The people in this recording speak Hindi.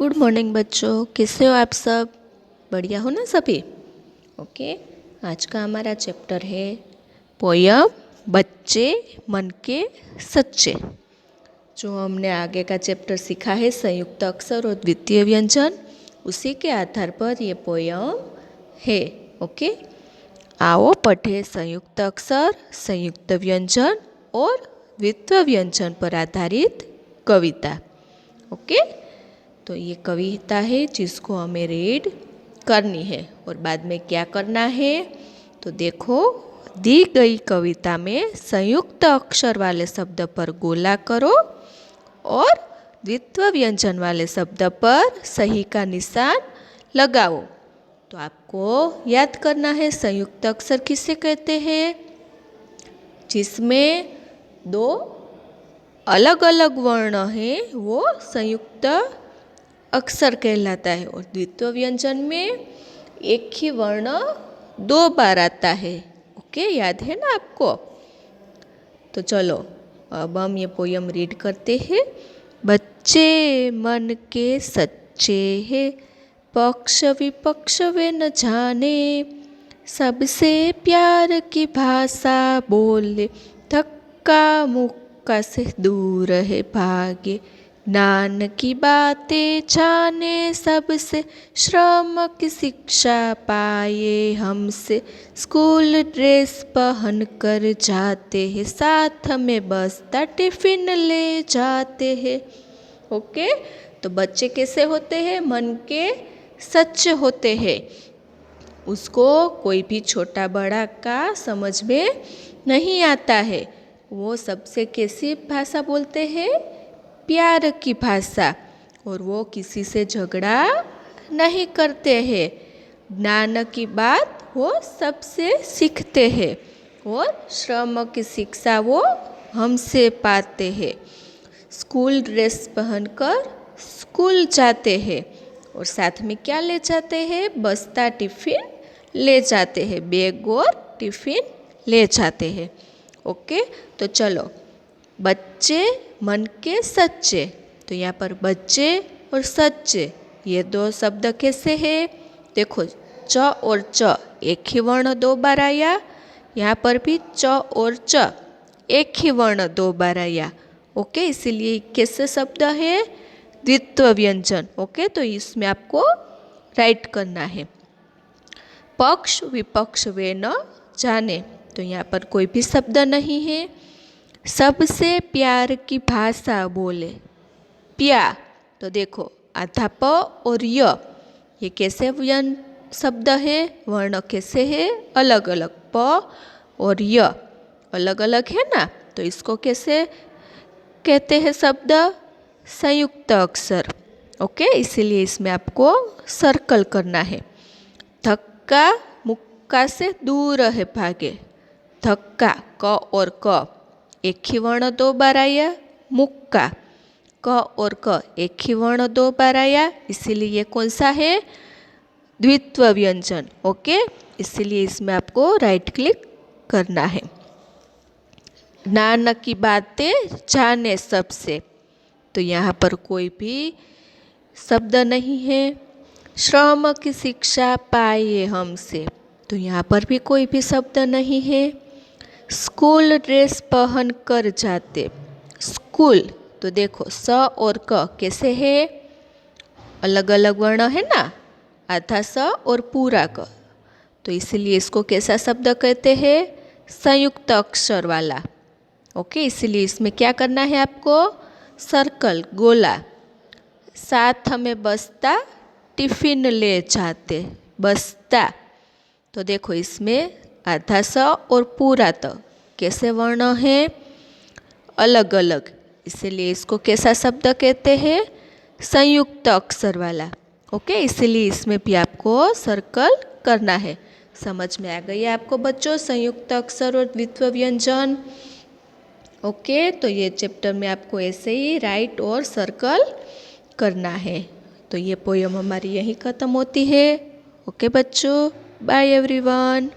गुड मॉर्निंग बच्चों, कैसे हो आप सब? बढ़िया हो ना सभी? ओके। आज का हमारा चैप्टर है पोयम बच्चे मन के सच्चे। जो हमने आगे का चैप्टर सीखा है संयुक्त अक्षर और द्वितीय व्यंजन, उसी के आधार पर ये पोयम है। ओके, आओ पढ़े संयुक्त अक्षर, संयुक्त व्यंजन और द्वितीय व्यंजन पर आधारित कविता। ओके, तो ये कविता है जिसको हमें रीड करनी है और बाद में क्या करना है तो देखो, दी गई कविता में संयुक्त अक्षर वाले शब्द पर गोला करो और द्वितीय व्यंजन वाले शब्द पर सही का निशान लगाओ। तो आपको याद करना है संयुक्त अक्षर किसे कहते हैं, जिसमें दो अलग अलग वर्ण हैं वो संयुक्त अक्षर कहलाता है। और द्वितीय व्यंजन में एक ही वर्ण दो बार आता है। ओके, याद है ना आपको? तो चलो अब हम ये पोयम रीड करते हैं। बच्चे मन के सच्चे हैं, पक्ष विपक्ष वे न जाने, सबसे प्यार की भाषा बोले, धक्का मुक्का से दूर है भागे, ज्ञान की बातें जाने सबसे, श्रम की शिक्षा पाए हमसे, स्कूल ड्रेस पहन कर जाते हैं, साथ में बस्ता टिफिन ले जाते हैं। ओके, तो बच्चे कैसे होते हैं? मन के सच्चे होते हैं। उसको कोई भी छोटा बड़ा का समझ में नहीं आता है। वो सबसे कैसी भाषा बोलते हैं? प्यार की भाषा। और वो किसी से झगड़ा नहीं करते हैं। ज्ञान की बात वो सबसे सीखते हैं और श्रम की शिक्षा वो हमसे पाते हैं। स्कूल ड्रेस पहनकर स्कूल जाते हैं और साथ में क्या ले जाते हैं? बस्ता टिफिन ले जाते हैं, बैग और टिफिन ले जाते हैं। ओके, तो चलो, बच्चे मन के सच्चे। तो यहाँ पर बच्चे और सच्चे ये दो शब्द कैसे हैं? देखो, च और च एक ही वर्ण दो बार आया, यहाँ पर भी च और च एक ही वर्ण दो बार आया। ओके, इसीलिए कैसे शब्द है? द्वितीय व्यंजन। ओके, तो इसमें आपको राइट करना है। पक्ष विपक्ष वे न जाने, तो यहाँ पर कोई भी शब्द नहीं है। सबसे प्यार की भाषा बोले, प्या, तो देखो आधा प और य ये कैसे व्यंजन शब्द है? वर्ण कैसे है? अलग अलग, प और य अलग अलग है ना, तो इसको कैसे कहते हैं शब्द? संयुक्त अक्षर। ओके, इसीलिए इसमें आपको सर्कल करना है। धक्का मुक्का से दूर है भागे, धक्का क और क एक ही वर्ण दो बार आया, मुक्का क और क एक ही वर्ण दो बार आया, इसीलिए ये कौन सा है? द्वितीय व्यंजन। ओके, इसीलिए इसमें आपको राइट क्लिक करना है। ज्ञान की बातें जाने सबसे, तो यहाँ पर कोई भी शब्द नहीं है। श्रम की शिक्षा पाए हमसे, तो यहाँ पर भी कोई भी शब्द नहीं है। स्कूल ड्रेस पहन कर जाते, स्कूल, तो देखो स और क कैसे है? अलग अलग वर्ण है ना, आधा स और पूरा क, तो इसलिए इसको कैसा शब्द कहते हैं? संयुक्त अक्षर वाला। ओके, इसलिए इसमें क्या करना है आपको? सर्कल, गोला। साथ हमें बस्ता टिफिन ले जाते, बस्ता, तो देखो इसमें आधा स और पूरा त कैसे वर्ण है? अलग अलग, इसीलिए इसको कैसा शब्द कहते हैं? संयुक्त अक्षर वाला। ओके, इसीलिए इसमें भी आपको सर्कल करना है। समझ में आ गई आपको बच्चों संयुक्त अक्षर और द्वितीय व्यंजन? ओके, तो ये चैप्टर में आपको ऐसे ही राइट और सर्कल करना है। तो ये पोयम हमारी यहीं ख़त्म होती है। ओके बच्चों, बाय एवरीवन।